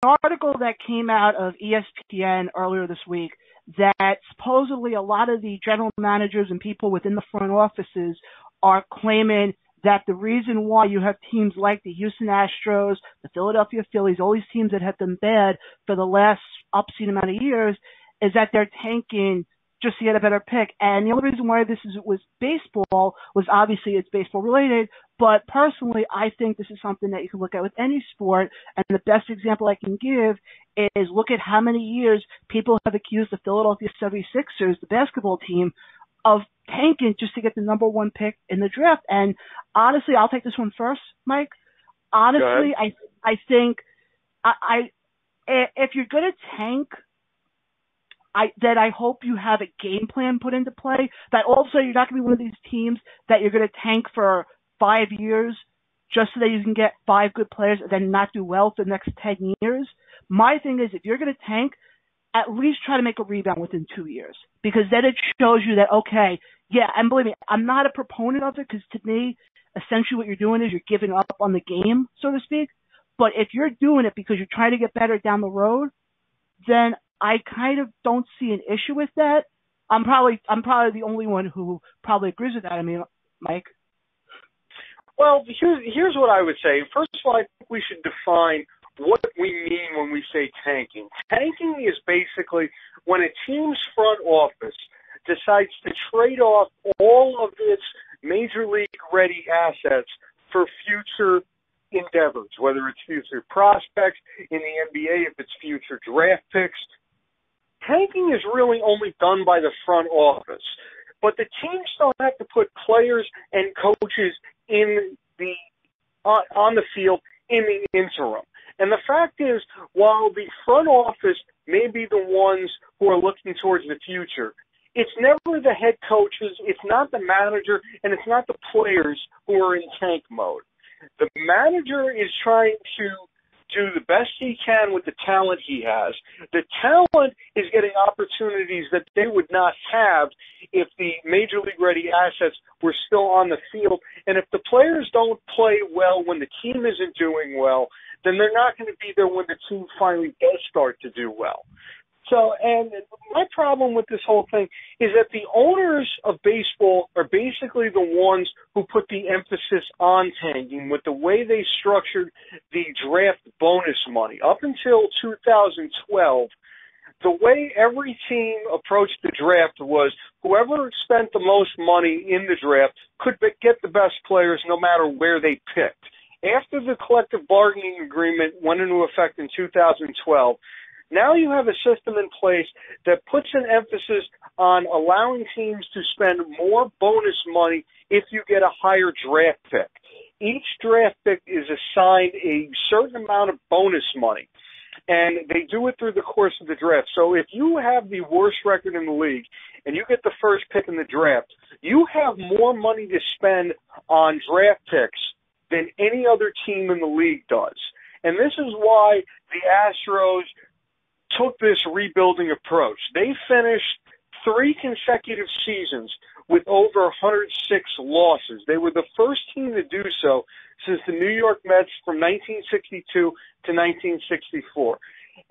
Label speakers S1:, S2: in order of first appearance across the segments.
S1: article that came out of ESPN earlier this week that supposedly a lot of the general managers and people within the front offices are claiming that the reason why you have teams like the Houston Astros, the Philadelphia Phillies, all these teams that have been bad for the last obscene amount of years is that they're tanking just to get a better pick. And the only reason why was baseball was obviously it's baseball related, but personally I think this is something that you can look at with any sport, and the best example I can give is look at how many years people have accused the Philadelphia 76ers, the basketball team, of tanking just to get the number one pick in the draft. And honestly, I'll take this one first, Mike. Honestly, I think if you're going to tank, I hope you have a game plan put into play, that also you're not going to be one of these teams that you're going to tank for 5 years just so that you can get 5 good players and then not do well for the next 10 years. My thing is, if you're going to tank, at least try to make a rebound within 2 years, because then it shows you that, okay, yeah, and believe me, I'm not a proponent of it, because to me, essentially what you're doing is you're giving up on the game, so to speak. But if you're doing it because you're trying to get better down the road, then I kind of don't see an issue with that. I'm probably the only one who probably agrees with that. I mean, Mike?
S2: Well, here's what I would say. First of all, I think we should define what we mean when we say tanking. Tanking is basically when a team's front office decides to trade off all of its major league ready assets for future endeavors, whether it's future prospects in the NBA, if it's future draft picks. Tanking is really only done by the front office, but the teams don't have to put players and coaches in the on the field in the interim. And the fact is, while the front office may be the ones who are looking towards the future, it's never the head coaches, it's not the manager, and it's not the players who are in tank mode. The manager is trying to do the best he can with the talent he has. The talent is getting opportunities that they would not have if the major league ready assets were still on the field. And if the players don't play well when the team isn't doing well, then they're not going to be there when the team finally does start to do well. So, and my problem with this whole thing is that the owners of baseball are basically the ones who put the emphasis on tanking with the way they structured the draft bonus money. Up until 2012, the way every team approached the draft was whoever spent the most money in the draft could get the best players no matter where they picked. After the collective bargaining agreement went into effect in 2012, now you have a system in place that puts an emphasis on allowing teams to spend more bonus money if you get a higher draft pick. Each draft pick is assigned a certain amount of bonus money, and they do it through the course of the draft. So if you have the worst record in the league and you get the first pick in the draft, you have more money to spend on draft picks than any other team in the league does. And this is why the Astros took this rebuilding approach. They finished 3 consecutive seasons with over 106 losses. They were the first team to do so since the New York Mets from 1962 to 1964.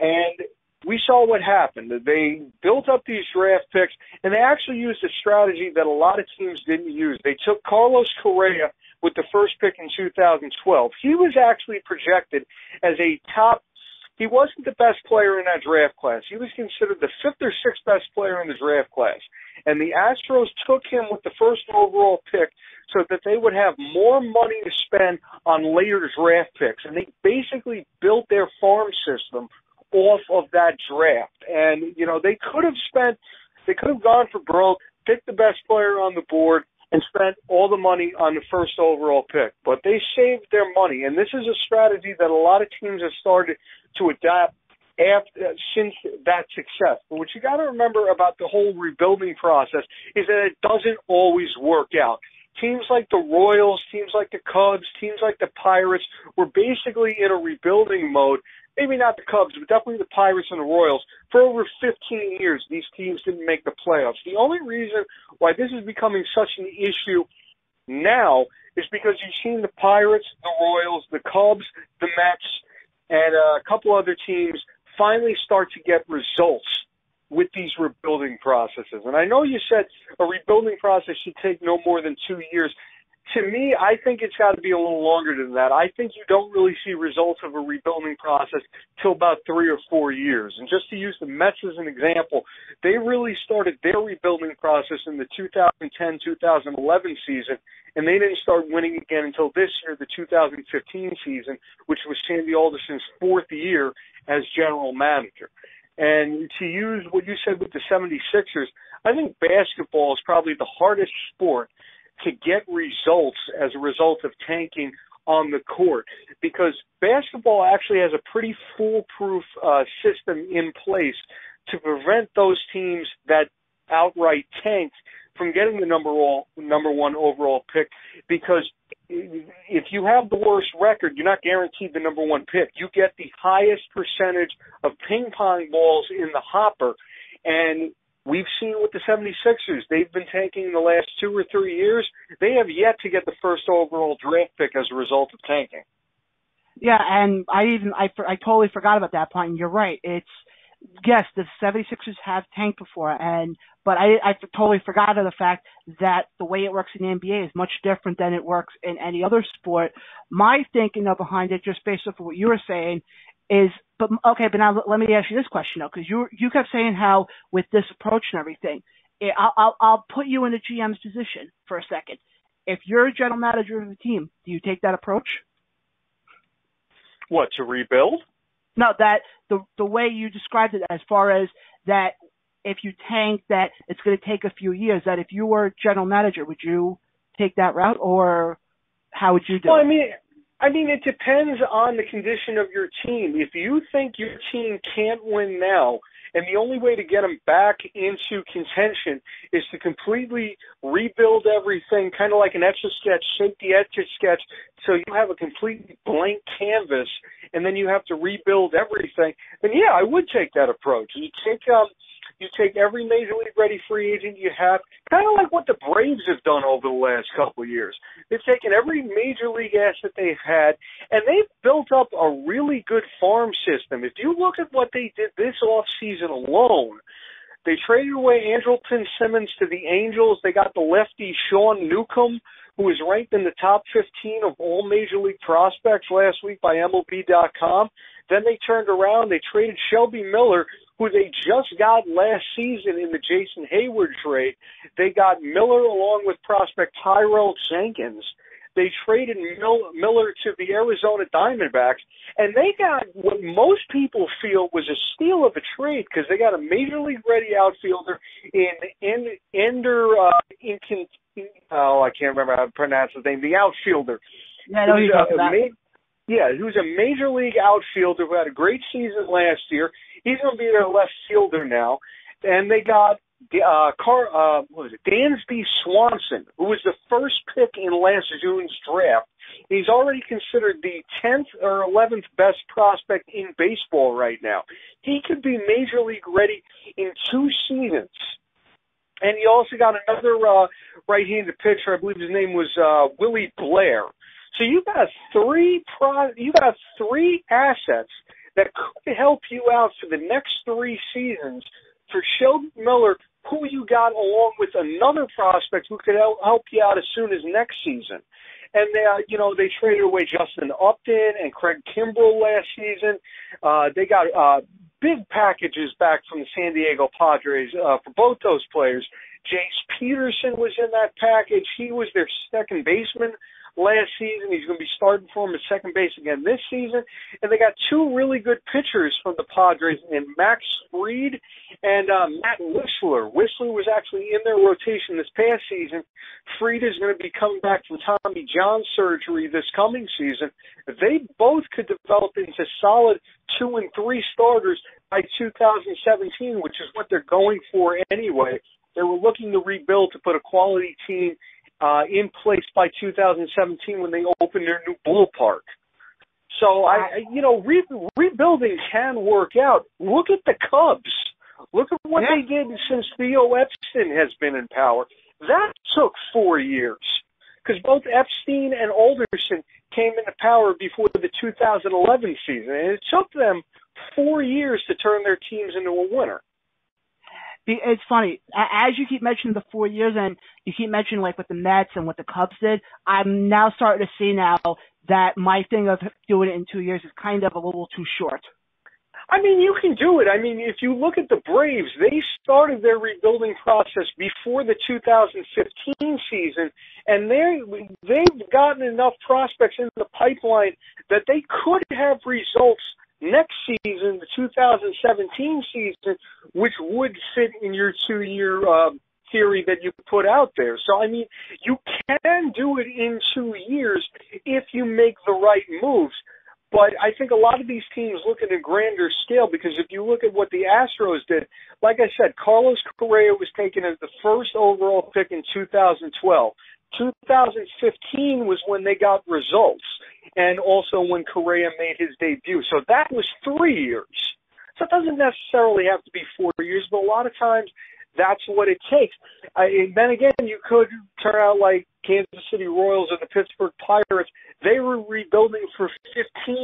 S2: And we saw what happened. They built up these draft picks, and they actually used a strategy that a lot of teams didn't use. They took Carlos Correa with the first pick in 2012. He was actually projected as a top. He wasn't the best player in that draft class. He was considered the 5th or 6th best player in the draft class. And the Astros took him with the first overall pick so that they would have more money to spend on later draft picks. And they basically built their farm system off of that draft. And, you know, they could have gone for broke, picked the best player on the board, and spent all the money on the first overall pick. But they saved their money, and this is a strategy that a lot of teams have started to adapt since that success. But what you got to remember about the whole rebuilding process is that it doesn't always work out. Teams like the Royals, teams like the Cubs, teams like the Pirates were basically in a rebuilding mode. Maybe not the Cubs, but definitely the Pirates and the Royals. For over 15 years, these teams didn't make the playoffs. The only reason why this is becoming such an issue now is because you've seen the Pirates, the Royals, the Cubs, the Mets and a couple other teams finally start to get results with these rebuilding processes. And I know you said a rebuilding process should take no more than 2 years. To me, I think it's got to be a little longer than that. I think you don't really see results of a rebuilding process till about 3 or 4 years. And just to use the Mets as an example, they really started their rebuilding process in the 2010-2011 season, and they didn't start winning again until this year, the 2015 season, which was Sandy Alderson's 4th year as general manager. And to use what you said with the 76ers, I think basketball is probably the hardest sport to get results as a result of tanking on the court, because basketball actually has a pretty foolproof system in place to prevent those teams that outright tanked from getting the number one overall pick, because if you have the worst record, you're not guaranteed the number one pick. You get the highest percentage of ping pong balls in the hopper, and we've seen with the 76ers, they've been tanking the last 2 or 3 years. They have yet to get the first overall draft pick as a result of tanking.
S1: Yeah, and I totally forgot about that point. And you're right. Yes, the 76ers have tanked before, but I totally forgot of the fact that the way it works in the NBA is much different than it works in any other sport. My thinking behind it, just based off of what you were saying, but now let me ask you this question, though, because you kept saying how with this approach and everything, I'll put you in the GM's position for a second. If you're a general manager of the team, do you take that approach?
S2: What, to rebuild?
S1: No, that the way you described it, as far as that if you tank, that it's going to take a few years. That if you were general manager, would you take that route, or how would you do it?
S2: I mean, it depends on the condition of your team. If you think your team can't win now, and the only way to get them back into contention is to completely rebuild everything, kind of like an Etch-a-Sketch, shape the Etch-a-Sketch, so you have a completely blank canvas, and then you have to rebuild everything, then yeah, I would take that approach. You take every major league ready free agent you have, kind of like what the Braves have done over the last couple of years. They've taken every major league asset they've had, and they've built up a really good farm system. If you look at what they did this offseason alone, they traded away Andrelton Simmons to the Angels. They got the lefty Sean Newcomb, who was ranked in the top 15 of all major league prospects last week by MLB.com. Then they turned around. They traded Shelby Miller, who they just got last season in the Jason Hayward trade. They got Miller along with prospect Tyrell Jenkins. They traded Miller to the Arizona Diamondbacks, and they got what most people feel was a steal of a trade, because they got a major league ready outfielder in I can't remember how to pronounce his name. The outfielder.
S1: Yeah, I know you're talking about.
S2: Who's a major league outfielder who had a great season last year. He's going to be their left fielder now. And they got Dansby Swanson, who was the first pick in last June's draft. He's already considered the 10th or 11th best prospect in baseball right now. He could be major league ready in 2 seasons. And you also got another right-handed pitcher. I believe his name was Willie Blair. So you got three assets that could help you out for the next 3 seasons for Shelby Miller, who you got along with another prospect who could help you out as soon as next season. And they traded away Justin Upton and Craig Kimbrell last season. They got big packages back from the San Diego Padres for both those players. Jace Peterson was in that package. He was their second baseman last season. He's going to be starting for him at second base again this season. And they got 2 really good pitchers from the Padres, in Max Fried and Matt Whistler. Whistler was actually in their rotation this past season. Fried is going to be coming back from Tommy John surgery this coming season. They both could develop into solid 2 and 3 starters by 2017, which is what they're going for anyway. They were looking to rebuild to put a quality team in place by 2017 when they open their new ballpark. So, rebuilding can work out. Look at the Cubs. Look at what they did since Theo Epstein has been in power. That took 4 years. because both Epstein and Alderson came into power before the 2011 season, and it took them 4 years to turn their teams into a winner.
S1: It's funny, as you keep mentioning the 4 years, and you keep mentioning like what the Mets and what the Cubs did, I'm now starting to see now that my thing of doing it in 2 years is kind of a little too short.
S2: I mean, you can do it. I mean, if you look at the Braves, they started their rebuilding process before the 2015 season, and they've gotten enough prospects in the pipeline that they could have results next season, the 2017 season, which would fit in your 2-year theory that you put out there. So, I mean, you can do it in 2 years if you make the right moves. But I think a lot of these teams look at a grander scale, because if you look at what the Astros did, like I said, Carlos Correa was taken as the first overall pick in 2012. 2015 was when they got results, and also when Correa made his debut. So that was 3 years. So it doesn't necessarily have to be 4 years, but a lot of times that's what it takes. Then again, you could turn out like Kansas City Royals or the Pittsburgh Pirates. They were rebuilding for 15